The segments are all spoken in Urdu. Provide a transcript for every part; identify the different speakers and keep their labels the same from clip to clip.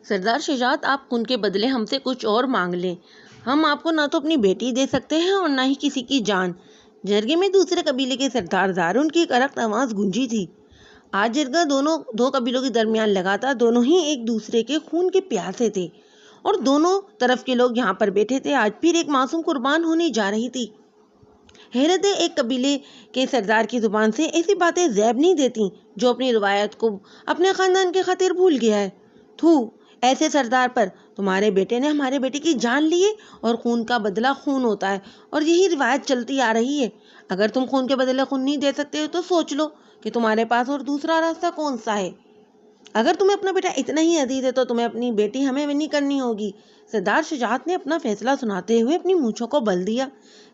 Speaker 1: سردار شجاعت، آپ خون کے بدلے ہم سے کچھ اور مانگ لیں، ہم آپ کو نہ تو اپنی بیٹی دے سکتے ہیں اور نہ ہی کسی کی جان۔ جرگے میں دوسرے قبیلے کے سردار زارون کی کرخت آواز گونجی تھی۔ آج جرگہ دو قبیلوں کے درمیان لگا تھا، دونوں ہی ایک دوسرے کے خون کے پیاسے تھے اور دونوں طرف کے لوگ یہاں پر بیٹھے تھے۔ آج پھر ایک معصوم قربان ہونے جا رہی تھی۔ حیرت ایک قبیلے کے سردار کی زبان سے ایسی باتیں زیب نہیں دیتی جو اپنی روایت کو اپنے خاندان کے خاطر بھول گیا ہے۔ تھو ایسے سردار پر! تمہارے بیٹے نے ہمارے بیٹے کی جان لی ہے اور خون کا بدلہ خون ہوتا ہے اور یہی روایت چلتی آ رہی ہے۔ اگر تم خون کے بدلے خون نہیں دے سکتے تو سوچ لو کہ تمہارے پاس اور دوسرا راستہ کون سا ہے۔ اگر تمہیں اپنا بیٹا اتنا ہی عزیز ہے تو تمہیں اپنی بیٹی ہمیں نہیں کرنی ہوگی۔ سردار شجاعت نے اپنا فیصلہ سناتے ہوئے اپنی مونچھوں کو بل دیا۔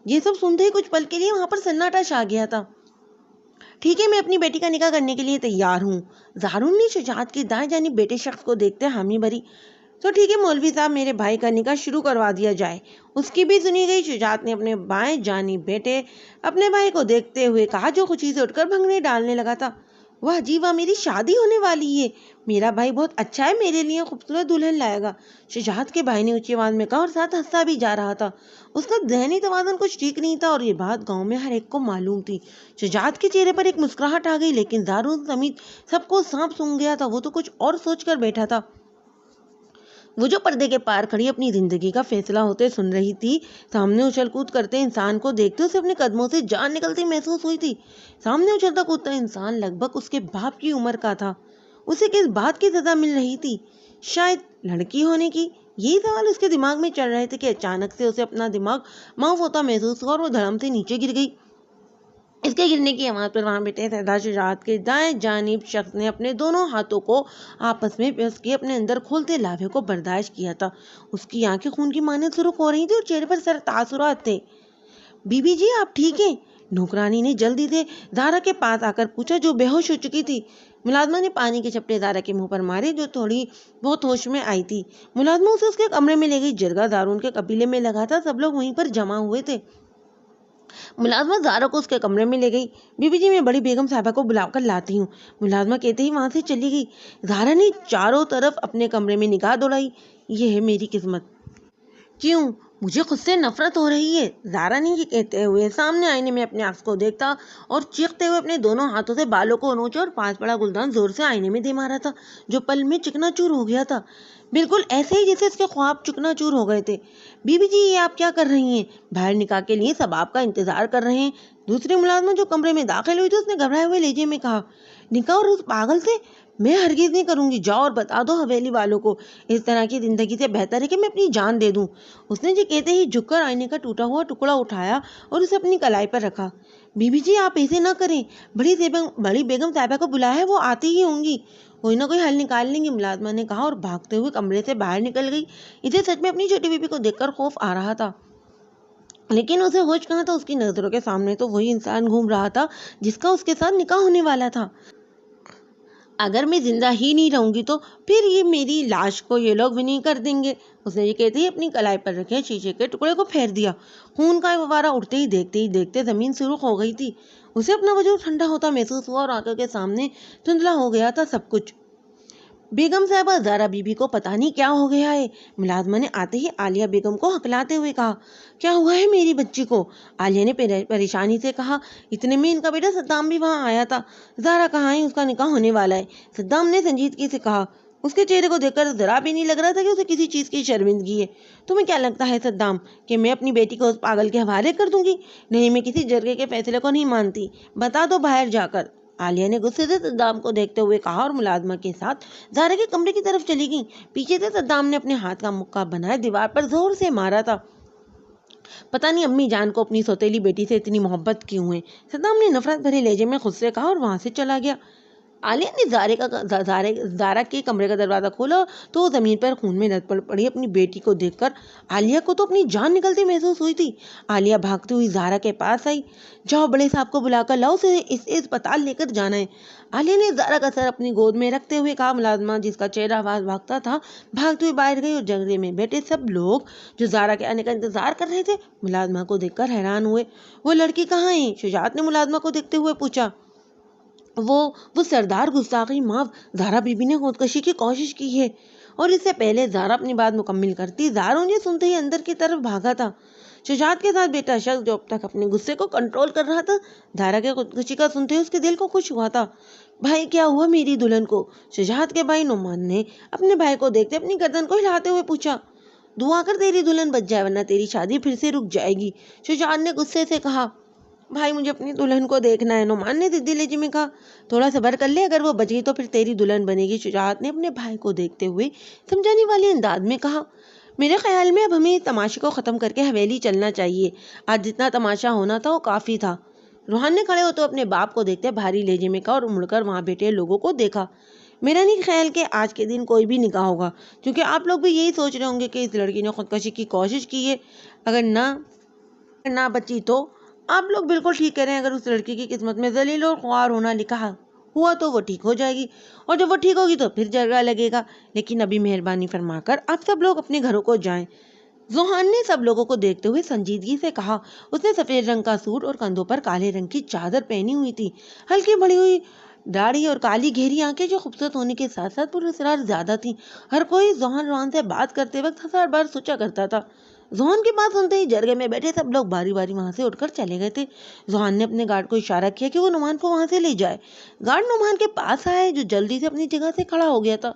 Speaker 1: یہ سب سنتے ہی کچھ پل کے لیے وہاں پر سناٹا چھا گیا تھا۔ ٹھیک ہے، میں اپنی بیٹی کا نکاح کرنے کے لیے تیار ہوں۔ زارون نے شجاعت کی دائیں جانب بیٹے شخص کو دیکھتے حامی بھری۔ تو ٹھیک ہے مولوی صاحب، میرے بھائی کا نکاح شروع کروا دیا جائے۔ اس کی بھی سنی گئی۔ شجاعت نے اپنے بائیں جانب بیٹے اپنے بھائی کو دیکھتے ہوئے کہا، جو خوشی سے اٹھ کر بھنگڑے ڈالنے لگا تھا۔ واہ جی واہ، میری شادی ہونے والی ہے، میرا بھائی بہت اچھا ہے، میرے لیے خوبصورت دلہن لائے گا، شجاعت کے بھائی نے اونچی آواز میں کہا اور ساتھ ہنسا بھی جا رہا تھا۔ اس کا ذہنی توازن کچھ ٹھیک نہیں تھا اور یہ بات گاؤں میں ہر ایک کو معلوم تھی۔ شجاعت کے چہرے پر ایک مسکراہٹ آ گئی، لیکن زارون سمیت سب کو سانپ سونگھ گیا تھا۔ وہ تو کچھ اور سوچ کر بیٹھا تھا۔ وہ جو پردے کے پار کھڑی اپنی زندگی کا فیصلہ ہوتے سن رہی تھی، سامنے اچھل کود کرتے انسان کو دیکھتے اسے اپنے قدموں سے جان نکلتی محسوس ہوئی تھی۔ سامنے اچھلتا کودتا انسان لگ بھگ اس کے باپ کی عمر کا تھا۔ اسے کس بات کی سزا مل رہی تھی؟ شاید لڑکی ہونے کی؟ یہی سوال اس کے دماغ میں چل رہے تھے کہ اچانک سے اسے اپنا دماغ معاف ہوتا محسوس ہوا اور وہ دھڑم سے نیچے گر گئی۔ اس کے گرنے کی آواز پر وہاں بیٹھے سردار شجاعت کے دائیں جانب شخص نے اپنے دونوں ہاتھوں کو آپس میں پیوست کے اپنے اندر کھولتے لاوے کو برداشت کیا تھا۔ اس کی آنکھیں خون کی مانند سرخ ہو رہی تھی اور چہرے پر سر تاثرات تھے۔ بی بی جی، آپ ٹھیک ہیں؟ نوکرانی نے جلدی سے زارا کے پاس آ کر پوچھا، جو بے ہوش ہو چکی تھی۔ ملازمہ نے پانی کے چپٹے زارا کے منہ پر مارے، جو تھوڑی بہت ہوش میں آئی تھی۔ ملازمہ اسے اس کے کمرے میں لے گئی۔ جرگہ زارون کے قبیلے میں لگا تھا، سب لوگ وہیں پر جمع ہوئے تھے۔ ملازمہ زارا کو اس کے کمرے میں لے گئی۔ بی بی جی، میں بڑی بیگم صاحبہ کو بلا کر لاتی ہوں۔ ملازمہ کہتے ہی وہاں سے چلی گئی۔ زارا نے چاروں طرف اپنے کمرے میں نگاہ دوڑائی۔ یہ ہے میری قسمت۔ کیوں؟ مجھے خود سے نفرت ہو رہی ہے۔ زارا نے یہ کہتے ہوئے سامنے آئینے میں اپنے عکس کو دیکھا اور چیختے ہوئے اپنے دونوں ہاتھوں سے بالوں کو نوچا اور پاس پڑا گلدان زور سے آئینے میں دے مارا تھا، جو پل میں چکنا چور ہو گیا تھا، بالکل ایسے ہی جیسے اس کے خواب چکنا چور ہو گئے تھے۔ بی بی جی، یہ آپ کیا کر رہی ہیں؟ باہر نکاح کے لیے سب آپ کا انتظار کر رہے ہیں۔ دوسری ملازمہ جو کمرے میں داخل ہوئی تھی، اس نے گھبرائے ہوئے لہجے میں کہا، نکاح اور اس پاگل سے؟ میں ہرگز نہیں کروں گی۔ جاؤ اور بتا دو حویلی والوں کو، اس طرح کی زندگی سے بہتر ہے کہ میں اپنی جان دے دوں۔ اس نے یہ کہتے ہی جھک کر آئینے کا ٹوٹا ہوا ٹکڑا اٹھایا اور اسے اپنی کلائی پر رکھا۔ بی بی جی، آپ ایسے نہ کریں، بڑی بیگم صاحبہ کو بلایا ہے، وہ آتی ہی ہوں گی، کوئی نہ کوئی حل نکال لیں گی، ملازمہ نے کہا اور بھاگتے ہوئے کمرے سے باہر نکل گئی۔ اسے سچ میں اپنی چھوٹی بیوی کو دیکھ کر خوف آ رہا تھا، لیکن اسے ہوش کہاں تھا۔ اس کی نظروں کے سامنے تو وہی انسان گھوم رہا تھا جس کا اس کے ساتھ نکاح ہونے والا تھا۔ اگر میں زندہ ہی نہیں رہوں گی تو پھر یہ میری لاش کو یہ لوگ بھی نہیں کر دیں گے۔ اس نے یہ کہتے ہی اپنی کلائی پر رکھے شیشے کے ٹکڑے کو پھیر دیا۔ خون کا فوارہ اٹھتے ہی دیکھتے زمین سرخ ہو گئی تھی۔ اسے اپنا وجود ٹھنڈا ہوتا محسوس ہوا اور آنکھوں کے سامنے دھندلا ہو گیا تھا سب کچھ۔ بیگم صاحبہ، زارا بی بی کو پتہ نہیں کیا ہو گیا ہے، ملازمہ نے آتے ہی عالیہ بیگم کو ہکلاتے ہوئے کہا۔ کیا ہوا ہے میری بچی کو؟ عالیہ نے پریشانی سے کہا۔ اتنے میں ان کا بیٹا صدام بھی وہاں آیا تھا۔ زارا کہاں ہے؟ اس کا نکاح ہونے والا ہے، صدام نے سنجیدگی سے کہا۔ اس کے چہرے کو دیکھ کر ذرا بھی نہیں لگ رہا تھا کہ اسے کسی چیز کی شرمندگی ہے۔ تمہیں کیا لگتا ہے صدام کہ میں اپنی بیٹی کو اس پاگل کے حوالے کر دوں گی؟ نہیں، میں کسی جرگے کے فیصلے کو نہیں مانتی، بتا دو باہر جا کر، عالیہ نے غصے سے صدام کو دیکھتے ہوئے کہا اور ملازمہ کے ساتھ زارا کے کمرے کی طرف چلی گئی۔ پیچھے سے صدام نے اپنے ہاتھ کا مکہ بنائے دیوار پر زور سے مارا تھا۔ پتہ نہیں امی جان کو اپنی سوتیلی بیٹی سے اتنی محبت کیوں ہے، صدام نے نفرت بھرے لہجے میں خود سے کہا اور وہاں سے چلا گیا۔ عالیہ نے زارا کے کمرے کا دروازہ کھولا تو وہ زمین پر خون میں لت پڑی اپنی بیٹی کو دیکھ کر عالیہ کو تو اپنی جان نکلتی محسوس ہوئی تھی۔ عالیہ بھاگتی ہوئی زارا کے پاس آئی۔ جاؤ بڑے صاحب کو بلا کر لاؤ، اسے اسپتال لے کر جانا ہے، عالیہ نے زارا کا سر اپنی گود میں رکھتے ہوئے کہا۔ ملازمہ جس کا چہرہ آواز بھاگتا تھا بھاگتے ہوئے باہر گئی اور جنگلے میں بیٹھے سب لوگ جو زارا کے آنے کا انتظار کر رہے تھے ملازمہ کو دیکھ کر حیران ہوئے۔ وہ لڑکی کہاں ہے؟ شجاعت نے ملازمہ کو دیکھتے ہوئے پوچھا۔ وہ سردار گستاخی معاف، زارا بی بی نے خودکشی کی کوشش کی ہے، اور اس سے پہلے زہرا اپنی بات مکمل کرتی زارون یہ سنتے ہی اندر کی طرف بھاگا تھا۔ شجاعت کے ساتھ بیٹا شخص جو اب تک اپنے غصے کو کنٹرول کر رہا تھا، زہرا کے خودکشی کا سنتے ہی اس کے دل کو خوش ہوا تھا۔ بھائی کیا ہوا میری دلہن کو؟ شجاعت کے بھائی نعمان نے اپنے بھائی کو دیکھتے اپنی گردن کو ہلاتے ہوئے پوچھا۔ دعا کر تیری دلہن بچ جائے ورنہ تیری شادی پھر سے رک جائے گی، شجاعت نے غصے سے کہا۔ بھائی مجھے اپنی دلہن کو دیکھنا ہے، نعمان نے ضدی لہجے میں کہا۔ تھوڑا صبر کر لے، اگر وہ بچ گئی تو پھر تیری دلہن بنے گی، شجاعت نے اپنے بھائی کو دیکھتے ہوئے سمجھانے والے انداز میں کہا۔ میرے خیال میں اب ہمیں تماشے کو ختم کر کے حویلی چلنا چاہیے، آج جتنا تماشا ہونا تھا وہ کافی تھا۔ روحان نے کھڑے ہوتے اپنے باپ کو دیکھتے بھاری لہجے میں کہا اور مڑ کر وہاں بیٹھے لوگوں کو دیکھا۔ میرا نہیں خیال کہ آج کے دن کوئی بھی نکاح ہوگا، کیونکہ آپ لوگ بھی یہی سوچ رہے ہوں گے کہ اس لڑکی نے خودکشی کی کوشش کی ہے، اگر نہ بچی تو۔ آپ لوگ بالکل ٹھیک کہہ رہے ہیں، اگر اس لڑکی کی قسمت میں ذلیل اور خوار ہونا لکھا ہوا تو وہ ٹھیک ہو جائے گی، اور جب وہ ٹھیک ہوگی تو پھر جھگڑا لگے گا، لیکن ابھی مہربانی فرما کر آپ سب لوگ اپنے گھروں کو جائیں۔ زوہان نے سب لوگوں کو دیکھتے ہوئے سنجیدگی سے کہا۔ اس نے سفید رنگ کا سوٹ اور کندھوں پر کالے رنگ کی چادر پہنی ہوئی تھی، ہلکی بڑی ہوئی داڑھی اور کالی گہری آنکھیں جو خوبصورت ہونے کے ساتھ ساتھ پراسرار زیادہ تھیں۔ ہر کوئی زوہان سے بات کرتے وقت ہزار بار سوچا کرتا تھا۔ زوہان کی بات سنتے ہی جرگے میں بیٹھے سب لوگ باری باری وہاں سے اٹھ کر چلے گئے تھے۔ زوہان نے اپنے گارڈ کو اشارہ کیا کہ وہ نعمان کو وہاں سے لے جائے۔ گارڈ نعمان کے پاس آئے جو جلدی سے اپنی جگہ سے کھڑا ہو گیا تھا۔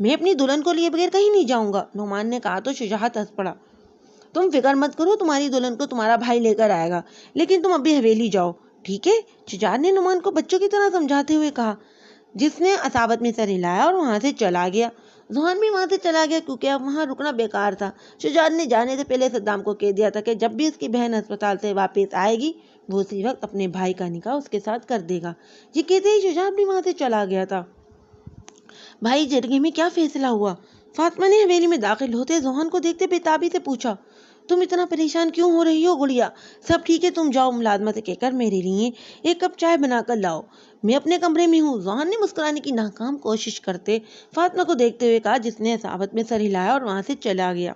Speaker 1: میں اپنی دلہن کو لیے بغیر کہیں نہیں جاؤں گا، نعمان نے کہا تو شجاعت ہنس پڑا۔ تم فکر مت کرو، تمہاری دلہن کو تمہارا بھائی لے کر آئے گا، لیکن تم ابھی حویلی جاؤ، ٹھیک ہے؟ شجاعت نے نعمان کو بچوں کی طرح سمجھاتے ہوئے کہا، جس نے عصابت میں سر ہلایا اور وہاں سے چلا گیا۔ زوہان بھی وہاں سے چلا گیا کیونکہ اب وہاں رکنا بیکار تھا۔ شجاعت نے جانے سے پہلے صدام کو کہہ دیا تھا کہ جب بھی اس کی بہن ہسپتال سے واپس آئے گی وہ اسی وقت اپنے بھائی کا نکاح اس کے ساتھ کر دے گا۔ یہ کہتے ہی شجاعت بھی وہاں سے چلا گیا تھا۔ بھائی جرگے میں کیا فیصلہ ہوا؟ فاطمہ نے حویلی میں داخل ہوتے زوہان کو دیکھتے بےتابی سے پوچھا۔ تم اتنا پریشان کیوں ہو رہی ہو گڑیا؟ سب ٹھیک ہے، تم جاؤ ملازمہ سے کہہ کر میرے لیے ایک کپ چائے بنا کر لاؤ، میں اپنے کمرے میں ہوں۔ زوہان نے مسکرانے کی ناکام کوشش کرتے فاطمہ کو دیکھتے ہوئے کہا، جس نے عصابت میں سر ہلایا اور وہاں سے چلا گیا۔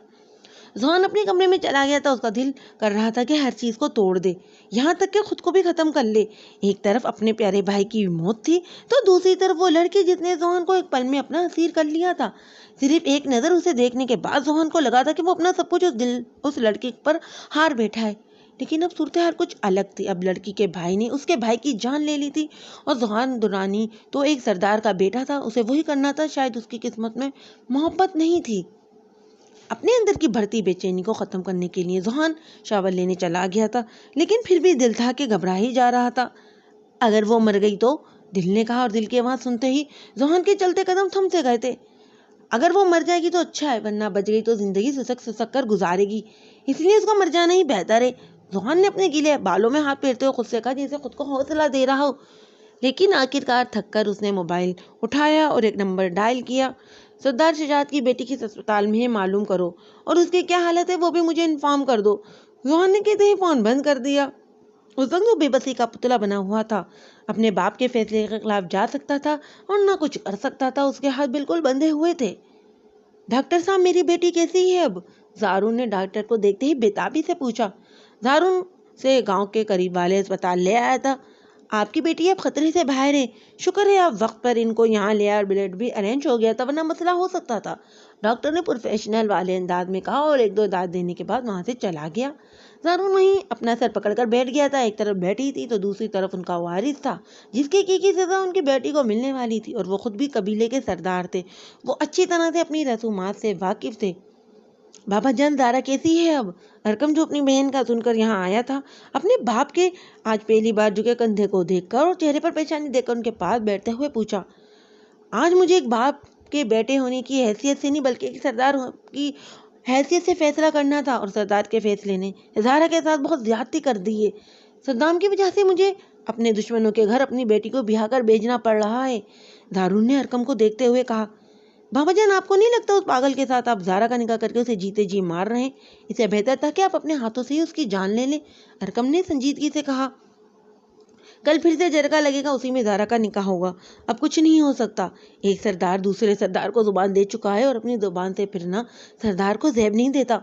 Speaker 1: زوہان اپنے کمرے میں چلا گیا تھا، اس کا دل کر رہا تھا کہ ہر چیز کو توڑ دے، یہاں تک کہ خود کو بھی ختم کر لے۔ ایک طرف اپنے پیارے بھائی کی موت تھی تو دوسری طرف وہ لڑکی جس نے زوہان کو ایک پل میں اپنا اسیر کر لیا تھا۔ صرف ایک نظر اسے دیکھنے کے بعد زوہان کو لگا تھا کہ وہ اپنا سب کچھ اس لڑکی پر ہار بیٹھا ہے، لیکن اب صورتحال کچھ الگ تھی۔ اب لڑکی کے بھائی نے اس کے بھائی کی جان لے لی تھی اور زوہان درانی تو ایک سردار کا بیٹا تھا، اسے وہی کرنا تھا۔ شاید اس کی قسمت میں محبت نہیں تھی۔ اپنے اندر کی بڑھتی بے چینی کو ختم کرنے کے لیے زوہان شاور لینے چلا گیا تھا، لیکن پھر بھی دل تھا کہ گھبرا ہی جا رہا تھا۔ اگر وہ مر گئی تو؟ دل نے کہا، اور دل کی آواز سنتے ہی زوہان کے چلتے قدم تھم سے گئے تھے۔ اگر وہ مر جائے گی تو اچھا ہے، ورنہ بچ گئی تو زندگی سسک سسک کر گزارے گی، اس لیے اس کو مر جانا ہی بہتر ہے۔ زوہان نے اپنے گیلے بالوں میں ہاتھ پھیرتے ہوئے خود سے کہا جیسے خود کو حوصلہ دے رہا ہو، لیکن آخرکار تھک کر اس نے موبائل اٹھایا اور ایک نمبر ڈائل کیا۔ سردار شجاعت کی بیٹی کس اسپتال میں ہے معلوم کرو، اور اس کی کیا حالت ہے وہ بھی مجھے انفارم کر دو۔ زوہان نے کہتے ہی فون بند کر دیا۔ اس وقت وہ بے بسی کا پتلا بنا ہوا تھا، اپنے باپ کے فیصلے کے خلاف جا سکتا تھا اور نہ کچھ کر سکتا تھا، اس کے ہاتھ بالکل بندھے ہوئے تھے۔ ڈاکٹر صاحب میری بیٹی کیسی ہے اب؟ زارون نے ڈاکٹر کو دیکھتے ہی بےتابی سے پوچھا۔ زارون سے گاؤں کے قریب والے اسپتال لے آیا تھا۔ آپ کی بیٹی اب خطرے سے باہر ہے، شکر ہے آپ وقت پر ان کو یہاں لے آئے، بلڈ بھی ارینج ہو گیا تھا ورنہ مسئلہ ہو سکتا تھا، ڈاکٹر نے پروفیشنل والے انداز میں کہا اور ایک دو داد دینے کے بعد وہاں سے چلا گیا۔ زارون وہیں اپنا سر پکڑ کر بیٹھ گیا تھا، ایک طرف بیٹی تھی تو دوسری طرف ان کا وارث تھا جس کی سزا ان کی بیٹی کو ملنے والی تھی، اور وہ خود بھی قبیلے کے سردار تھے، وہ اچھی طرح سے اپنی رسومات سے واقف تھے۔ بابا جان زارا کیسی ہے اب؟ ارکم جو اپنی بہن کا سن کر یہاں آیا تھا، اپنے باپ کے آج پہلی بار جھکے کندھے کو دیکھ کر اور چہرے پر پریشانی دیکھ کر ان کے پاس بیٹھتے ہوئے پوچھا۔ آج مجھے ایک باپ کے بیٹے ہونے کی حیثیت سے نہیں بلکہ ایک سردار کی حیثیت سے فیصلہ کرنا تھا، اور سردار کے فیصلے نے زارا کے ساتھ بہت زیادتی کر دی ہے۔ صدام کی وجہ سے مجھے اپنے دشمنوں کے گھر اپنی بیٹی کو بیاہ کر بھیجنا پڑ رہا ہے، زارون نے ارکم کو دیکھتے ہوئے کہا۔ بابا جان آپ کو نہیں لگتا اس پاگل کے ساتھ آپ زارا کا نکاح کر کے اسے جیتے جی مار رہے ہیں؟ اسے بہتر تھا کہ آپ اپنے ہاتھوں سے ہی اس کی جان لے لیں، ارکم نے سنجیدگی سے کہا۔ کل پھر سے جرگہ لگے گا، اسی میں زارا کا نکاح ہوگا، اب کچھ نہیں ہو سکتا۔ ایک سردار دوسرے سردار کو زبان دے چکا ہے اور اپنی زبان سے پھرنا سردار کو زیب نہیں دیتا،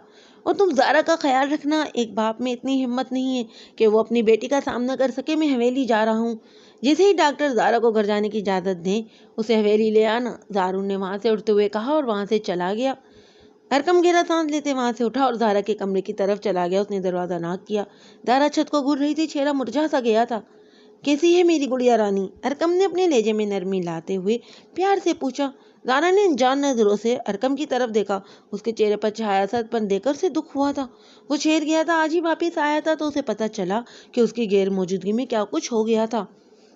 Speaker 1: اور تم زارا کا خیال رکھنا، ایک باپ میں اتنی ہمت نہیں ہے کہ وہ اپنی بیٹی کا سامنا کر سکے۔ میں حویلی جا رہا ہوں، جیسے ہی ڈاکٹر زارا کو گھر جانے کی اجازت دیں اسے حویلی لے آنا، زارون نے وہاں سے اٹھتے ہوئے کہا اور وہاں سے چلا گیا۔ ارکم گہرا سانس لیتے وہاں سے اٹھا اور زارا کے کمرے کی طرف چلا گیا۔ اس نے دروازہ ناک کیا۔ زارا چھت کو گھور رہی تھی، چہرہ مرجھا سا گیا تھا۔ کیسی ہے میری گڑیا رانی؟ ارکم نے اپنے لہجے میں نرمی لاتے ہوئے پیار سے پوچھا۔ زارا نے انجان نظروں سے ارکم کی طرف دیکھا۔ اس کے چہرے پر چھایا سد پن دیکھ کر اسے دکھ ہوا تھا۔ وہ شہر گیا تھا، آج ہی واپس آیا تھا تو اسے پتا چلا کہ اس کی غیر موجودگی میں کیا کچھ ہو گیا تھا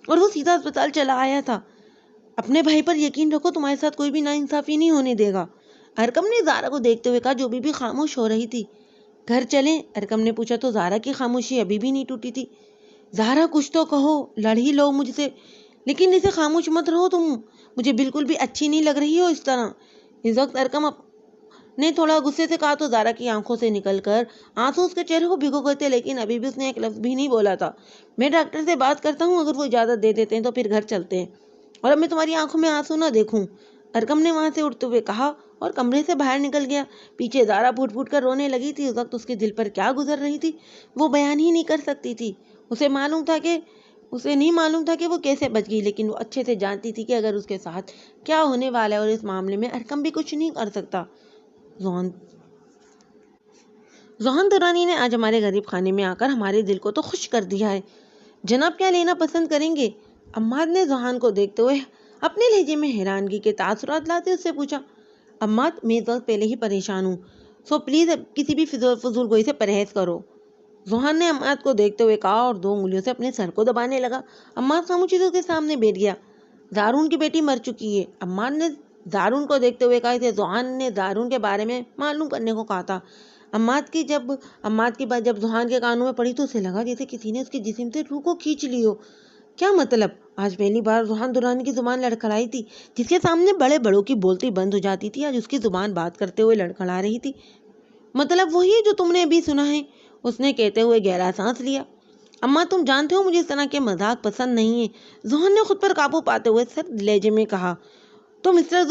Speaker 1: اور وہ سیدھا اسپتال چلا آیا تھا۔ اپنے بھائی پر یقین رکھو، تمہارے ساتھ کوئی بھی ناانصافی نہیں ہونے دے گا، ارکم نے زارا کو دیکھتے ہوئے کہا جو بھی خاموش ہو رہی تھی۔ گھر چلیں؟ ارکم نے پوچھا تو زارا کی خاموشی ابھی بھی نہیں ٹوٹی تھی۔ زارا کچھ تو کہو، لڑ ہی لو مجھ سے، لیکن اسے خاموش مت رہو، تم مجھے بالکل بھی اچھی نہیں لگ رہی ہو اس طرح۔ اس وقت ارکم نے تھوڑا غصے سے کہا تو زارا کی آنکھوں سے نکل کر آنسو اس کے چہرے کو بھگو گئے تھے، لیکن ابھی بھی اس نے ایک لفظ بھی نہیں بولا تھا۔ میں ڈاکٹر سے بات کرتا ہوں، اگر وہ اجازت دے دیتے ہیں تو پھر گھر چلتے ہیں اور اب میں تمہاری آنکھوں میں آنسو نہ دیکھوں، ارکم نے وہاں سے اٹھتے ہوئے کہا اور کمرے سے باہر نکل گیا۔ پیچھے زارا پھوٹ پھوٹ کر رونے لگی تھی۔ اس وقت اس کے دل پر کیا گزر رہی تھی وہ بیان ہی نہیں کر سکتی تھی۔ اسے نہیں معلوم تھا کہ وہ کیسے بچ گئی، لیکن وہ اچھے سے جانتی تھی کہ اگر اس کے ساتھ کیا ہونے والا ہے اور اس معاملے میں ارکم بھی کچھ نہیں کر سکتا۔ ذوحان درانی نے آج ہمارے غریب خانے میں آ کر ہمارے دل کو تو خوش کر دیا ہے۔ جناب کیا لینا پسند کریں گے؟ عماد نے ذوحان کو دیکھتے ہوئے اپنے لہجے میں حیرانگی کے تاثرات لاتے اس سے پوچھا۔ عماد میں اس وقت پہلے ہی پریشان ہوں، سو پلیز کسی بھی فضول گوئی سے پرہیز کرو، ذوحان نے عماد کو دیکھتے ہوئے کہا اور 2 انگلیوں سے اپنے سر کو دبانے لگا۔ عماد خاموشی سے اس کے سامنے بیٹھ گیا۔ زارون کی بیٹی مر چکی ہے، عماد نے زارون کو دیکھتے ہوئے کہا۔ اسے ذوحان نے زارون کے بارے میں معلوم کرنے کو کہا تھا۔ عماد کی بات جب ذوحان کے کانوں میں پڑی تو اسے لگا جیسے کسی نے اس کے جسم سے روح کو کھینچ لی ہو۔ کیا مطلب؟ آج پہلی بار ذوحان درانی کی زبان لڑکھڑائی تھی۔ جس کے سامنے بڑے بڑوں کی بولتی بند ہو جاتی تھی، آج اس کی زبان بات کرتے ہوئے لڑکھڑا رہی تھی۔ مطلب وہی ہے جو تم نے ابھی سنا ہے، اس نے کہتے ہوئے گہرا سانس لیا۔ اماں تم جانتے ہو مجھے اس طرح کے مذاق پسند نہیں ہے، ذوحان نے خود پر قابو پاتے ہوئے سرد لہجے میں کہا۔ تو مسٹر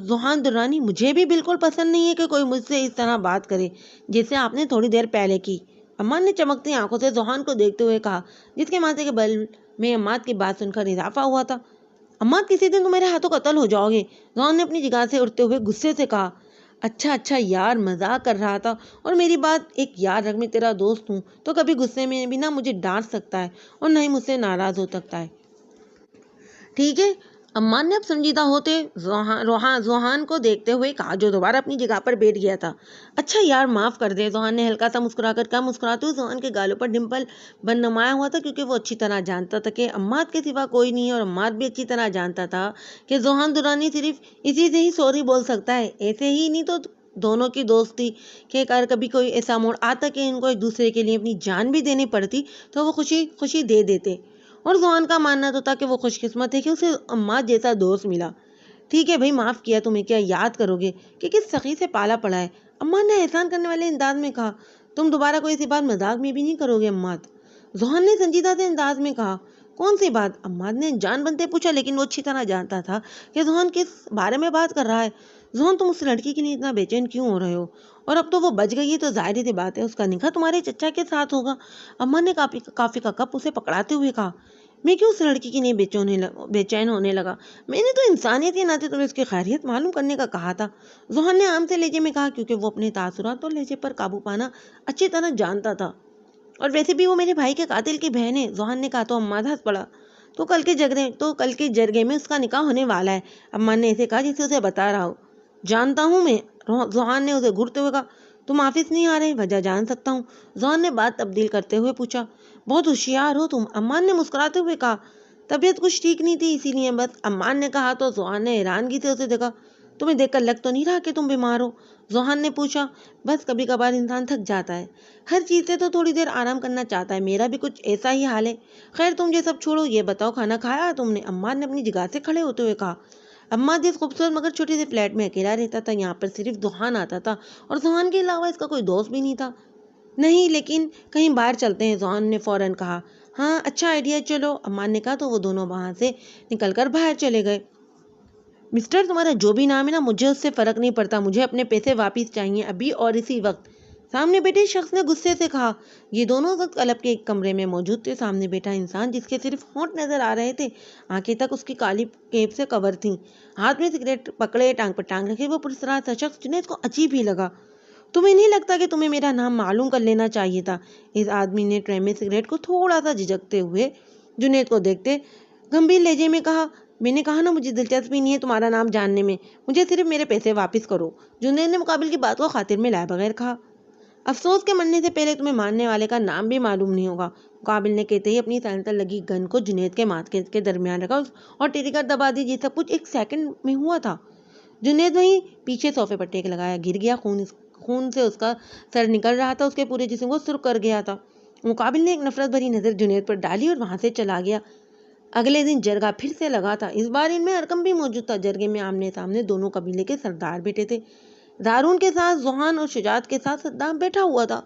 Speaker 1: ذوحان درانی، مجھے بھی بالکل پسند نہیں ہے کہ کوئی مجھ سے اس طرح بات کرے جیسے آپ نے تھوڑی دیر پہلے کی، اماں نے چمکتی آنکھوں سے ذوحان کو دیکھتے ہوئے کہا، جس کے ماتھے کے بل میں عماد کی بات سن کر اضافہ ہوا تھا۔ عماد کسی دن تم میرے ہاتھوں قتل ہو جاؤ گے، ذوحان نے اپنی جگہ سے اٹھتے ہوئے غصے سے کہا۔ اچھا یار، مذاق کر رہا تھا، اور میری بات ایک یاد رکھ، میں تیرا دوست ہوں تو کبھی غصے میں بھی نہ مجھے ڈانٹ سکتا ہے اور نہ ہی مجھ سے ناراض ہو سکتا ہے، ٹھیک ہے؟ عمان نے اب سنجیدہ ہوتے ذوحان کو دیکھتے ہوئے کہا، جو دوبارہ اپنی جگہ پر بیٹھ گیا تھا۔ اچھا یار، معاف کر دے، ذوحان نے ہلکا سا مسکرا کر کہا۔ مسکراتے ہوئے ذوحان کے گالوں پر ڈمپل بن نمایاں ہوا تھا، کیونکہ وہ اچھی طرح جانتا تھا کہ عماد کے سوا کوئی نہیں ہے، اور عماد بھی اچھی طرح جانتا تھا کہ ذوحان درانی صرف اسی سے ہی سوری بول سکتا ہے، ایسے ہی نہیں تو دونوں کی دوستی کے کار کبھی کوئی ایسا موڑ آتا کہ ان کو ایک دوسرے کے لیے اپنی جان بھی دینی پڑتی تو وہ خوشی دے دیتے، اور ذوحان کا ماننا تو تھا کہ وہ خوش قسمت ہے کہ اسے عماد جیسا دوست ملا۔ ٹھیک ہے بھائی، معاف کیا تمہیں، کیا یاد کرو گے کہ کس سخی سے پالا پڑا ہے، عماد نے احسان کرنے والے انداز میں کہا۔ تم دوبارہ کوئی ایسی بات مذاق میں بھی نہیں کرو گے عماد، ذوحان نے سنجیدہ سے انداز میں کہا۔ کون سی بات؟ عماد نے جان بنتے پوچھا، لیکن وہ اچھی طرح جانتا تھا کہ ذوحان کس بارے میں بات کر رہا ہے۔ ذوحان، تم اس لڑکی کے لیے اتنا بے چین کیوں ہو رہے ہو؟ اور اب تو وہ بچ گئی ہے تو ظاہر سی بات ہے اس کا نکاح تمہارے چچا کے ساتھ ہوگا، عماد نے کافی کا کپ اسے پکڑاتے ہوئے کہا۔ میں کیوں اس لڑکی کے لیے بے چین ہونے لگا؟ میں نے تو انسانیت کے ناطے تمہیں اس کی خیریت معلوم کرنے کا کہا تھا، ذوحان نے عام سے لہجے میں کہا، کیونکہ وہ اپنے تاثرات اور لہجے پر قابو پانا اچھی طرح جانتا تھا۔ اور ویسے بھی وہ میرے بھائی کے قاتل کی بہن ہے، ذوحان نے کہا تو عماد ہنس پڑا۔ تو کل کے جرگے میں اس کا نکاح ہونے والا ہے، عماد نے ایسے کہا جسے اسے بتا رہا ہو۔ جانتا ہوں میں، ذوحان نے اسے گھورتے ہوئے کہا۔ تم آفس نہیں آ رہے، وجہ جان سکتا ہوں؟ ذوحان نے بات تبدیل کرتے ہوئے پوچھا۔ بہت ہوشیار ہو تم، عماد نے مسکراتے ہوئے کہا۔ طبیعت کچھ ٹھیک نہیں تھی اسی لیے بس، عماد نے کہا تو ذوحان نے حیرانگی سے اسے دیکھا۔ تمہیں دیکھ کر لگ تو نہیں رہا کہ تم بیمار ہو؟ ذوحان نے پوچھا۔ بس کبھی کبھار انسان تھک جاتا ہے، ہر چیز سے تو تھوڑی دیر آرام کرنا چاہتا ہے، میرا بھی کچھ ایسا ہی حال ہے۔ خیر تم یہ سب چھوڑو، یہ بتاؤ کھانا کھایا تم نے؟ عماد نے اپنی جگہ سے کھڑے ہوتے ہوئے کہا۔ عماد اس خوبصورت مگر چھوٹے سے فلیٹ میں اکیلا رہتا تھا، یہاں پر صرف ذوحان آتا تھا اور ذوحان کے علاوہ اس کا کوئی دوست بھی نہیں تھا۔ نہیں، لیکن کہیں باہر چلتے ہیں، ذوحان نے فوراً کہا۔ ہاں اچھا آئیڈیا، چلو، عماد نے کہا تو وہ دونوں وہاں سے نکل کر باہر چلے گئے۔ مسٹر، تمہارا جو بھی نام ہے نا، مجھے اس سے فرق نہیں پڑتا، مجھے اپنے پیسے واپس چاہیے ابھی اور اسی وقت، سامنے بیٹھے شخص نے غصے سے کہا۔ یہ دونوں وقت کلب کے ایک کمرے میں موجود تھے۔ سامنے بیٹھا انسان جس کے صرف ہونٹ نظر آ رہے تھے، آنکھیں تک اس کی کالی کیپ سے کور تھیں، ہاتھ میں سگریٹ پکڑے ٹانگ پر ٹانگ رکھے وہ پرسرار تھا۔ شخص جنید کو عجیب ہی لگا۔ تمہیں نہیں لگتا کہ تمہیں میرا نام معلوم کر لینا چاہیے تھا؟ اس آدمی نے ٹرے میں سگریٹ کو تھوڑا سا جھجکتے ہوئے جنید کو دیکھتے گمبھیر لہجے میں کہا۔ میں نے کہا نا مجھے دلچسپی نہیں ہے تمہارا نام جاننے میں، مجھے صرف میرے پیسے واپس کرو، جنید نے مقابل کی بات کو خاطر میں لائے بغیر کہا۔ افسوس کے مرنے سے پہلے تمہیں ماننے والے کا نام بھی معلوم نہیں ہوگا، مقابل نے کہتے ہی اپنی سائنسر لگی گن کو جنید کے ماتھے کے درمیان رکھا اور ٹریگر دبا دی۔ یہ سب کچھ ایک سیکنڈ میں ہوا تھا۔ جنید وہیں پیچھے صوفے پر ٹیک لگایا گر گیا، خون سے اس کا سر نکل رہا تھا، اس کے پورے جسم کو سرخ کر گیا تھا۔ مقابل نے ایک نفرت بھری نظر جنید پر ڈالی اور وہاں سے چلا گیا۔ اگلے دن جرگہ پھر سے لگا تھا۔ اس بار ان میں ارقم بھی موجود تھا۔ جرگے میں آمنے سامنے دونوں قبیلے کے سردار بیٹھے تھے۔ دارون کے ساتھ ذوحان اور شجاعت کے ساتھ صدام بیٹھا ہوا تھا۔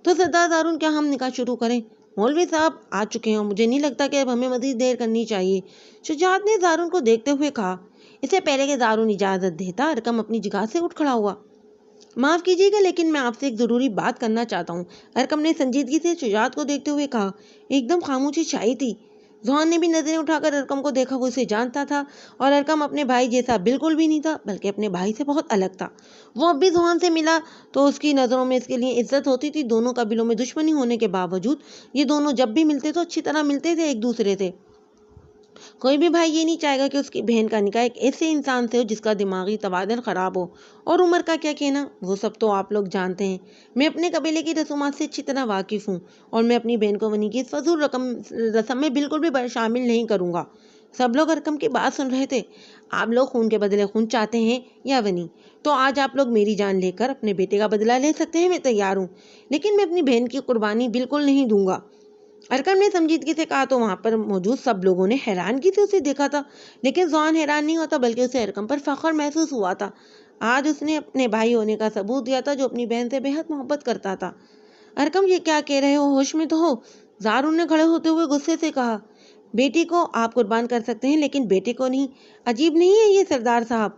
Speaker 1: تو سردار دارون کیا ہم نکاح شروع کریں؟ مولوی صاحب آ چکے ہیں اور مجھے نہیں لگتا کہ اب ہمیں مزید دیر کرنی چاہیے، شجاعت نے دارون کو دیکھتے ہوئے کہا۔ اس سے پہلے کہ دارون اجازت دیتا ارقم اپنی جگہ سے اٹھ کھڑا ہوا۔ معاف کیجیے گا لیکن میں آپ سے ایک ضروری بات کرنا چاہتا ہوں، ارقم نے سنجیدگی سے شجاعت کو دیکھتے ہوئے کہا۔ ایک دم خاموشی چھائی تھی۔ ذوحان نے بھی نظریں اٹھا کر ارقم کو دیکھا۔ وہ اسے جانتا تھا اور ارقم اپنے بھائی جیسا بالکل بھی نہیں تھا بلکہ اپنے بھائی سے بہت الگ تھا۔ وہ اب بھی ذوحان سے ملا تو اس کی نظروں میں اس کے لیے عزت ہوتی تھی۔ دونوں قبیلوں میں دشمنی ہونے کے باوجود یہ دونوں جب بھی ملتے تو اچھی طرح ملتے تھے ایک دوسرے سے۔ کوئی بھی بھائی یہ نہیں چاہے گا کہ اس کی بہن کا نکاح ایک ایسے انسان سے ہو جس کا دماغی توازن خراب ہو۔ اور عمر کا کیا کہنا، وہ سب تو آپ لوگ جانتے ہیں۔ میں اپنے قبیلے کی رسومات سے اچھی طرح واقف ہوں اور میں اپنی بہن کو ونی کی اس فضول رسم میں بالکل بھی شامل نہیں کروں گا۔ سب لوگ ارقم کی بات سن رہے تھے۔ آپ لوگ خون کے بدلے خون چاہتے ہیں یا ونی؟ تو آج آپ لوگ میری جان لے کر اپنے بیٹے کا بدلہ لے سکتے ہیں، میں تیار ہوں، لیکن میں اپنی بہن کی قربانی بالکل نہیں دوں گا۔ ارقم نے سنجیدگی سے کہا تو وہاں پر موجود سب لوگوں نے حیرانگی سے اسے دیکھا تھا، لیکن ذوحان حیران نہیں ہوتا بلکہ اسے ارقم پر فخر محسوس ہوا تھا۔ آج اس نے اپنے بھائی ہونے کا ثبوت دیا تھا جو اپنی بہن سے بے حد محبت کرتا تھا۔ ارقم یہ کیا کہہ رہے ہو، ہوش میں تو ہو؟ زارون نے کھڑے ہوتے ہوئے غصے سے کہا۔ بیٹی کو آپ قربان کر سکتے ہیں لیکن بیٹے کو نہیں، عجیب نہیں ہے یہ سردار صاحب؟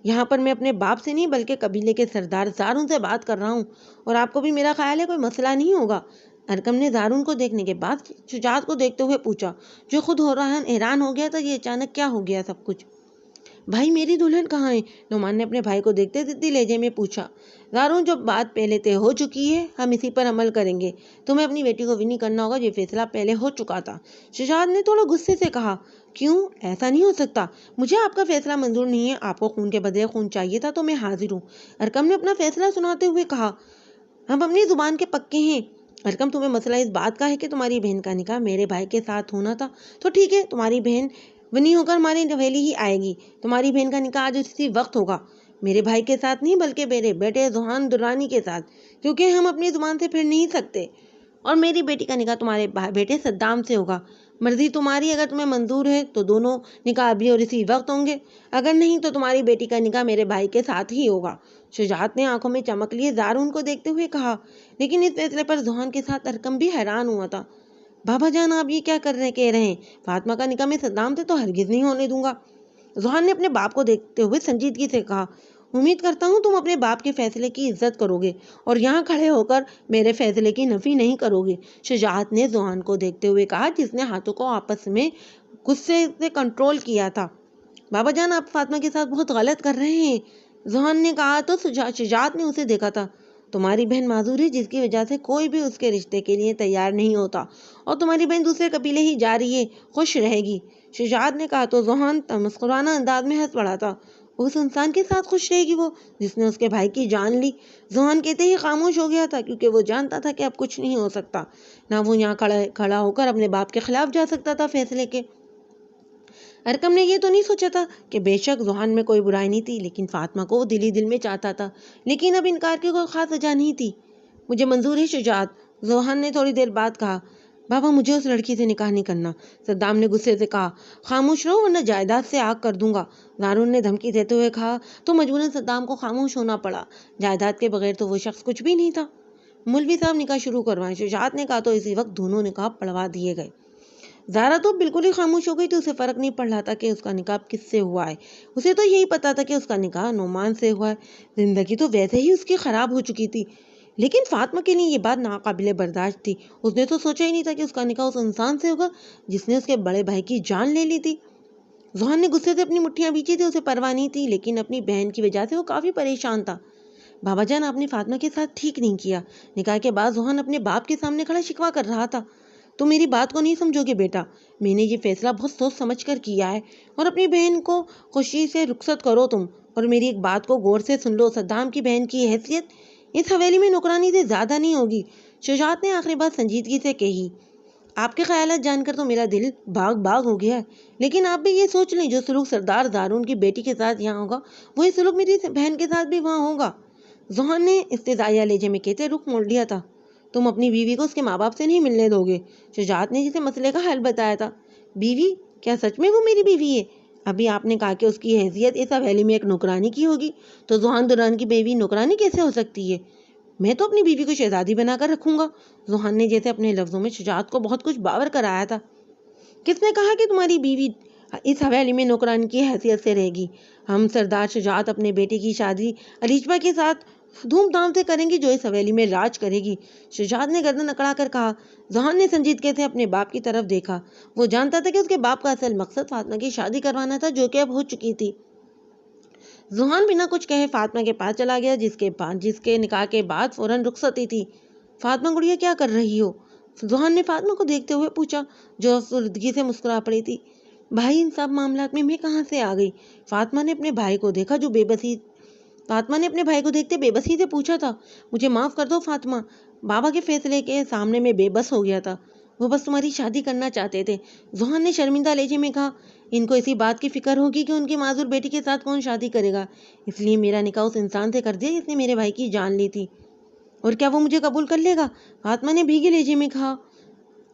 Speaker 1: یہاں پر میں اپنے باپ سے نہیں بلکہ قبیلے کے سردار زارون سے بات کر رہا ہوں اور آپ کو بھی میرا خیال ہے کوئی مسئلہ نہیں ہوگا۔ ارقم نے زارون کو دیکھنے کے بعد شجاعت کو دیکھتے ہوئے پوچھا جو خود حیران ہو گیا تھا یہ اچانک کیا ہو گیا سب کچھ۔ بھائی میری دلہن کہاں ہے؟ نعمان نے اپنے بھائی کو دیکھتے ضدی لہجے میں پوچھا۔ زارون جو بات پہلے طے ہو چکی ہے ہم اسی پر عمل کریں گے، تمہیں اپنی بیٹی کو ونی کرنا ہوگا، یہ فیصلہ پہلے ہو چکا تھا۔ شجاعت نے تھوڑا غصے سے کہا۔ کیوں؟ ایسا نہیں ہو سکتا، مجھے آپ کا فیصلہ منظور نہیں ہے، آپ کو خون کے بدلے خون چاہیے تھا تو میں حاضر ہوں، ارقم نے اپنا فیصلہ سناتے ہوئے کہا۔ ہم اپنی زبان کے پکے ہیں ارقم، تمہیں مسئلہ اس بات کا ہے کہ تمہاری بہن کا نکاح میرے بھائی کے ساتھ ہونا تھا تو ٹھیک ہے، تمہاری بہن ونی ہو کر ہماری حویلی ہی آئے گی، تمہاری بہن کا نکاح آج اسی وقت ہوگا، میرے بھائی کے ساتھ نہیں بلکہ میرے بیٹے ذوحان درانی کے ساتھ، کیونکہ ہم اپنی زبان سے پھر نہیں سکتے، اور میری بیٹی کا نکاح تمہارے بیٹے صدام سے ہوگا۔ مرضی تمہاری، اگر تمہیں منظور ہے تو دونوں نکاح ابھی اور اسی وقت ہوں گے، اگر نہیں تو تمہاری بیٹی کا نکاح میرے بھائی کے ساتھ ہی ہوگا۔ شجاعت نے آنکھوں میں چمک لیے زارون کو دیکھتے ہوئے کہا، لیکن اس فیصلے پر ذوحان کے ساتھ ارقم بھی حیران ہوا تھا۔ بابا جان آپ یہ کیا کہہ رہے ہیں؟ فاطمہ کا نکاح میں صدام سے تو ہرگز نہیں ہونے دوں گا، ذوحان نے اپنے باپ کو دیکھتے ہوئے سنجیدگی سے کہا۔ امید کرتا ہوں تم اپنے باپ کے فیصلے کی عزت کرو گے اور یہاں کھڑے ہو کر میرے فیصلے کی نفی نہیں کرو گے، شجاعت نے ذوحان کو دیکھتے ہوئے کہا جس نے ہاتھوں کو آپس میں غصے سے کنٹرول کیا تھا۔ بابا جان آپ فاطمہ کے ساتھ بہت غلط کر رہے ہیں، ذوحان نے کہا تو شجاعت نے اسے دیکھا تھا۔ تمہاری بہن معذور ہے جس کی وجہ سے کوئی بھی اس کے رشتے کے لیے تیار نہیں ہوتا، اور تمہاری بہن دوسرے قبیلے ہی جا رہی ہے، خوش رہے گی، شجاعت نے کہا تو ذوحان تمسخرانہ انداز میں ہنس پڑا تھا۔ اس انسان کے ساتھ خوش رہے گی وہ جس نے اس کے بھائی کی جان لی، ذوحان کہتے ہی خاموش ہو گیا تھا کیونکہ وہ جانتا تھا کہ اب کچھ نہیں ہو سکتا، نہ وہ یہاں کھڑا ہو کر اپنے باپ کے خلاف جا سکتا تھا فیصلے کے۔ ارقم نے یہ تو نہیں سوچا تھا کہ بے شک ذوحان میں کوئی برائی نہیں تھی لیکن فاطمہ کو وہ دل ہی دل میں چاہتا تھا، لیکن اب انکار کی کوئی خاص وجہ نہیں تھی۔ مجھے منظور ہے شجاعت، ذوحان نے تھوڑی دیر بعد کہا۔ بابا مجھے اس لڑکی سے نکاح نہیں کرنا، صدام نے غصے سے کہا۔ خاموش رہو ورنہ جائیداد سے آگ کر دوں گا، زارون نے دھمکی دیتے ہوئے کہا تو مجبوراً صدام کو خاموش ہونا پڑا، جائیداد کے بغیر تو وہ شخص کچھ بھی نہیں تھا۔ مولوی صاحب نکاح شروع کروائیں، شجاعت نے کہا تو اسی وقت دونوں نکاح پڑھوا دیے گئے۔ زارا تو بالکل ہی خاموش ہو گئی تھی، اسے فرق نہیں پڑ رہا تھا کہ اس کا نکاح کس سے ہوا ہے، اسے تو یہی پتا تھا کہ اس کا نکاح نعمان سے ہوا ہے، زندگی تو ویسے ہی اس کی خراب ہو چکی تھی، لیکن فاطمہ کے لیے یہ بات ناقابل برداشت تھی۔ اس نے تو سوچا ہی نہیں تھا کہ اس کا نکاح اس انسان سے ہوگا جس نے اس کے بڑے بھائی کی جان لے لی تھی۔ ذوحان نے غصے سے اپنی مٹھیاں بیچی تھی، اسے پرواہ نہیں تھی، لیکن اپنی بہن کی وجہ سے وہ کافی پریشان تھا۔ بابا جان، آپ نے فاطمہ کے ساتھ ٹھیک نہیں کیا۔ نکاح کے بعد ذوحان اپنے باپ کے سامنے کھڑا شکوہ کر رہا تھا۔ تم میری بات کو نہیں سمجھو گے بیٹا، میں نے یہ فیصلہ بہت سوچ سمجھ کر کیا ہے، اور اپنی بہن کو خوشی سے رخصت کرو تم، اور میری ایک بات کو غور سے سن لو، صدام کی بہن کی حیثیت اس حویلی میں نوکرانی سے زیادہ نہیں ہوگی۔ شجاعت نے آخری بات سنجیدگی سے کہی۔ آپ کے خیالات جان کر تو میرا دل باغ باغ ہو گیا ہے، لیکن آپ بھی یہ سوچ لیں جو سلوک سردار دارون کی بیٹی کے ساتھ یہاں ہوگا وہی سلوک میری بہن کے ساتھ بھی وہاں ہوگا۔ ذوحان نے استدعائیہ لہجے میں کہتے رخ موڑ لیا تھا۔ تم اپنی بیوی کو اس کے ماں باپ سے نہیں ملنے دو گے؟ شجاعت نے جسے مسئلے کا حل بتایا تھا۔ بیوی؟ کیا سچ میں وہ میری بیوی ہے؟ ابھی آپ نے کہا کہ اس کی حیثیت اس حویلی میں ایک نوکرانی کی ہوگی، تو ذوحان دران کی بیوی نوکرانی کیسے ہو سکتی ہے؟ میں تو اپنی بیوی کو شہزادی بنا کر رکھوں گا۔ ذوحان نے جیسے اپنے لفظوں میں شجاعت کو بہت کچھ باور کرایا تھا۔ کس نے کہا کہ تمہاری بیوی اس حویلی میں نوکرانی کی حیثیت سے رہے گی؟ ہم سردار شجاعت اپنے بیٹے کی شادی علیشبہ کے ساتھ دھوم دھام سے کریں گی، جو اس حویلی میں راج کرے گی۔ شجاعت نے گردن اکڑا کر کہا۔ ذوحان نے سنجیدگی سے اپنے باپ کی طرف دیکھا۔ وہ جانتا تھا کہ اس کے باپ کا اصل مقصد فاطمہ کی شادی کروانا تھا، جو کہ اب ہو چکی تھی۔ ذوحان بنا کچھ کہے فاطمہ کے پاس چلا گیا، جس کے نکاح کے بعد فوراً رخصتی تھی۔ فاطمہ گڑیا، کیا کر رہی ہو؟ ذوحان نے فاطمہ کو دیکھتے ہوئے پوچھا، جو افسردگی سے مسکرا پڑی تھی۔ بھائی، ان سب معاملات میں کہاں سے آ گئی؟ فاطمہ نے اپنے بھائی کو دیکھتے بے بسی سے پوچھا تھا۔ مجھے معاف کر دو فاطمہ، بابا کے فیصلے کے سامنے میں بے بس ہو گیا تھا۔ وہ بس تمہاری شادی کرنا چاہتے تھے۔ ذوحان نے شرمندہ لہجے میں کہا۔ ان کو اسی بات کی فکر ہوگی کہ ان کی معذور بیٹی کے ساتھ کون شادی کرے گا، اس لیے میرا نکاح اس انسان سے کر دیا جس نے میرے بھائی کی جان لی تھی۔ اور کیا وہ مجھے قبول کر لے گا؟ فاطمہ نے بھیگے لہجے میں کہا۔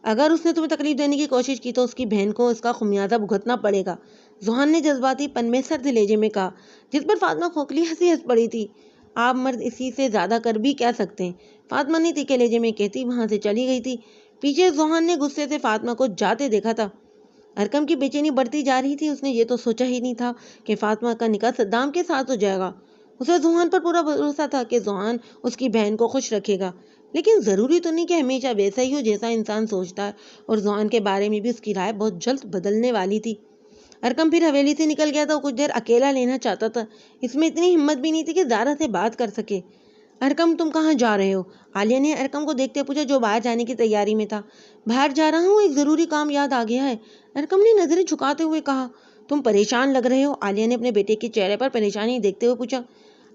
Speaker 1: اگر اس نے تمہیں تکلیف دینے کی کوشش کی تو اس کی بہن کو اس کا خمیازہ بھگتنا پڑے گا، ذوحان نے جذباتی پن میں سرد لہجے میں کہا، جس پر فاطمہ کھوکھلی ہنسی ہنس پڑی تھی۔ آپ مرد اسی سے زیادہ کر بھی کیا سکتے ہیں، فاطمہ نے تیکھے لہجے میں کہتی وہاں سے چلی گئی تھی۔ پیچھے ذوحان نے غصے سے فاطمہ کو جاتے دیکھا تھا۔ ارقم کی بے چینی بڑھتی جا رہی تھی۔ اس نے یہ تو سوچا ہی نہیں تھا کہ فاطمہ کا نکاح صدام کے ساتھ ہو جائے گا۔ اسے ذوحان پر پورا بھروسہ تھا کہ ذوحان اس کی بہن کو خوش رکھے گا، لیکن ضروری تو نہیں کہ ہمیشہ ویسا ہی ہو جیسا انسان سوچتا ہے، اور ذوحان کے بارے میں بھی اس کی رائے بہت جلد بدلنے والی تھی۔ ارقم پھر حویلی سے نکل گیا تھا۔ وہ کچھ دیر اکیلا لینا چاہتا تھا، اس میں اتنی ہمت بھی نہیں تھی کہ زارا سے بات کر سکے۔ ارقم، تم کہاں جا رہے ہو؟ عالیہ نے ارقم کو دیکھتے پوچھا، جو باہر جانے کی تیاری میں تھا۔ باہر جا رہا ہوں، ایک ضروری کام یاد آ گیا ہے، ارقم نے نظریں جھکاتے ہوئے کہا۔ تم پریشان لگ رہے ہو، عالیہ نے اپنے بیٹے کے چہرے پر پریشانی دیکھتے ہوئے پوچھا۔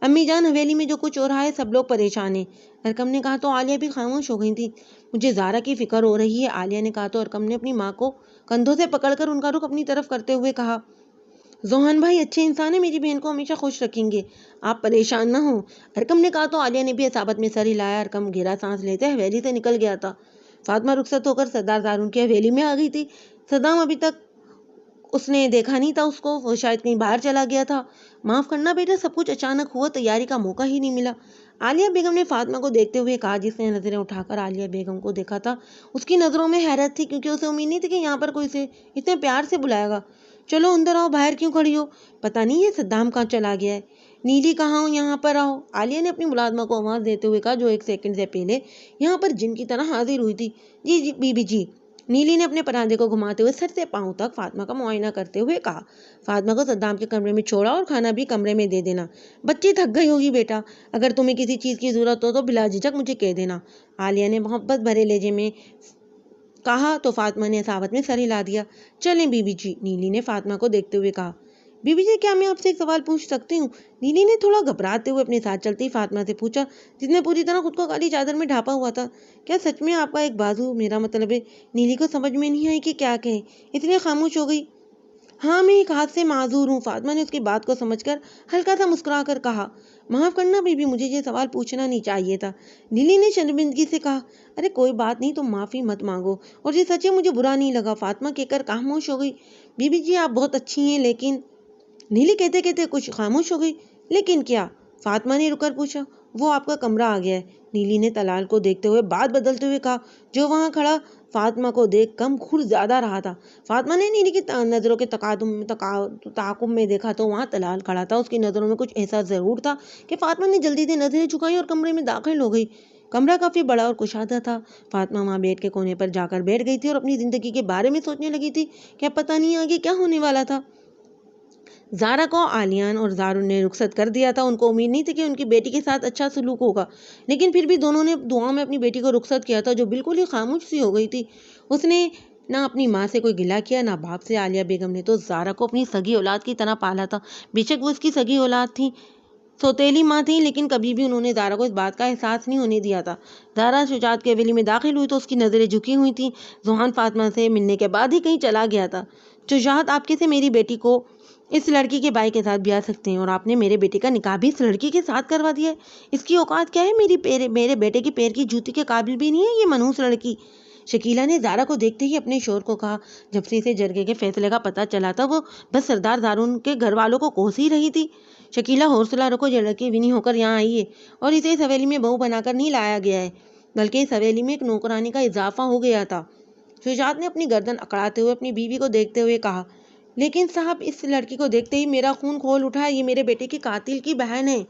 Speaker 1: امی جان، حویلی میں جو کچھ ہو رہا ہے سب لوگ پریشان ہیں، ارقم نے کہا تو عالیہ بھی خاموش ہو گئی تھی۔ مجھے زارا کی فکر ہو رہی ہے، عالیہ نے کہا تو ارقم نے اپنی ماں کو کندھوں سے پکڑ کر ان کا رخ اپنی طرف کرتے ہوئے کہا۔ ذوحان بھائی اچھے انسان ہیں، میری بہن کو ہمیشہ خوش رکھیں گے، آپ پریشان نہ ہوں، ارقم نے کہا تو عالیہ نے بھی اصابت میں سر ہلایا۔ ارقم گہرا سانس لیتے حویلی سے نکل گیا تھا۔ فاطمہ رخصت ہو کر سردار دارون کی حویلی میں آ گئی تھی۔ صدام ابھی تک اس نے دیکھا نہیں تھا اس کو، وہ شاید کہیں باہر چلا گیا تھا۔ معاف کرنا بیٹا، سب کچھ اچانک ہوا، تیاری کا موقع ہی نہیں ملا، عالیہ بیگم نے فاطمہ کو دیکھتے ہوئے کہا۔ جس نے نظریں اٹھا کر عالیہ بیگم کو دیکھا تھا اس کی نظروں میں حیرت تھی، کیونکہ اسے امید نہیں تھی کہ یہاں پر کوئی اسے اتنے پیار سے بلائے گا۔ چلو اندر آؤ، باہر کیوں کھڑی ہو؟ پتہ نہیں یہ صدام کہاں چلا گیا ہے۔ نیلی کہاں ہو، یہاں پر آؤ، عالیہ نے اپنی ملازمہ کو آواز دیتے ہوئے کہا، جو ایک سیکنڈ سے پہلے یہاں پر جن کی طرح حاضر ہوئی تھی۔ جی جی بی بی جی، نیلی نے اپنے پراندے کو گھماتے ہوئے سر سے پاؤں تک فاطمہ کا معائنہ کرتے ہوئے کہا۔ فاطمہ کو صدام کے کمرے میں چھوڑا اور کھانا بھی کمرے میں دے دینا، بچی تھک گئی ہوگی بیٹا، اگر تمہیں کسی چیز کی ضرورت ہو تو بلا جھجک مجھے کہہ دینا، عالیہ نے محبت بھرے لہجے میں کہا تو فاطمہ نے اصابت میں سر ہلا دیا۔ چلیں بی بی جی، نیلی نے فاطمہ کو دیکھتے ہوئے کہا۔ بی بی جی، کیا میں آپ سے ایک سوال پوچھ سکتی ہوں؟ نیلی نے تھوڑا گھبراتے ہوئے اپنے ساتھ چلتی فاطمہ سے پوچھا، جس نے پوری طرح خود کو کالی چادر میں ڈھانپا ہوا تھا۔ کیا سچ میں آپ کا ایک بازو، میرا مطلب ہے؟ نیلی کو سمجھ میں نہیں آئی کہ کیا کہیں، اس لیے خاموش ہو گئی۔ ہاں، میں ایک ہاتھ سے معذور ہوں، فاطمہ نے اس کی بات کو سمجھ کر ہلکا سا مسکرا کر کہا۔ معاف کرنا بی بی، مجھے یہ سوال پوچھنا نہیں چاہیے تھا، نیلی نے شرمندگی سے کہا۔ ارے کوئی بات نہیں، تم معافی مت مانگو، اور یہ سچ ہے مجھے برا نہیں لگا، فاطمہ کہہ کر خاموش ہو گئی۔ بی بی جی، آپ بہت اچھی ہیں، لیکن نیلی کہتے کہتے کچھ خاموش ہو گئی۔ لیکن کیا؟ فاطمہ نے رک کر پوچھا۔ وہ آپ کا کمرہ آ گیا ہے، نیلی نے طلال کو دیکھتے ہوئے بات بدلتے ہوئے کہا، جو وہاں کھڑا فاطمہ کو دیکھ کم گھر زیادہ رہا تھا۔ فاطمہ نے نیلی کی نظروں کے تعاقب میں دیکھا تو وہاں طلال کھڑا تھا۔ اس کی نظروں میں کچھ ایسا ضرور تھا کہ فاطمہ نے جلدی سے نظریں جھکائی اور کمرے میں داخل ہو گئی۔ کمرہ کافی بڑا اور کشادہ تھا۔ فاطمہ وہاں بیڈ کے کونے پر جا کر بیٹھ گئی تھی اور اپنی زندگی کے بارے میں سوچنے لگی تھی کہ اب پتہ نہیں آگے کیا ہونے والا تھا۔ زارا کو عالیان اور زارن نے رخصت کر دیا تھا۔ ان کو امید نہیں تھی کہ ان کی بیٹی کے ساتھ اچھا سلوک ہوگا، لیکن پھر بھی دونوں نے دعا میں اپنی بیٹی کو رخصت کیا تھا، جو بالکل ہی خاموش سی ہو گئی تھی۔ اس نے نہ اپنی ماں سے کوئی گلہ کیا، نہ باپ سے۔ عالیہ بیگم نے تو زارا کو اپنی سگی اولاد کی طرح پالا تھا۔ بے شک وہ اس کی سگی اولاد تھی، سوتیلی ماں تھی، لیکن کبھی بھی انہوں نے زارا کو اس بات کا احساس نہیں ہونے دیا تھا۔ زارا شجاعت کی حویلی میں داخل ہوئی تو اس کی نظریں جھکی ہوئی تھیں۔ ذوحان فاطمہ سے ملنے کے بعد ہی کہیں چلا گیا تھا۔ شجاعت، آپ کیسے میری بیٹی کو اس لڑکی کے بھائی کے ساتھ بیاہ سکتے ہیں؟ اور آپ نے میرے بیٹے کا نکاح بھی اس لڑکی کے ساتھ کروا دیا ہے؟ اس کی اوقات کیا ہے؟ میرے بیٹے کے پیر کی جوتی کے قابل بھی نہیں ہے یہ منحوس لڑکی۔ شکیلہ نے زارا کو دیکھتے ہی اپنے شوہر کو کہا۔ جب سے اسے جرگے کے فیصلے کا پتہ چلا تھا وہ بس سردار دارون کے گھر والوں کو کوس ہی رہی تھی۔ شکیلہ، حوصلہ رکھو، یہ لڑکی ونی ہو کر یہاں آئی ہے اور اسے اس حویلی میں بہو بنا کر نہیں لایا گیا ہے، بلکہ اس حویلی میں ایک نوکرانی کا اضافہ ہو گیا تھا۔ شجاعت نے اپنی گردن اکڑاتے ہوئے اپنی بیوی کو دیکھتے ہوئے کہا، لیکن صاحب، اس لڑکی کو دیکھتے ہی میرا خون کھول اٹھا ہے، یہ میرے بیٹے کی قاتل کی بہن ہے۔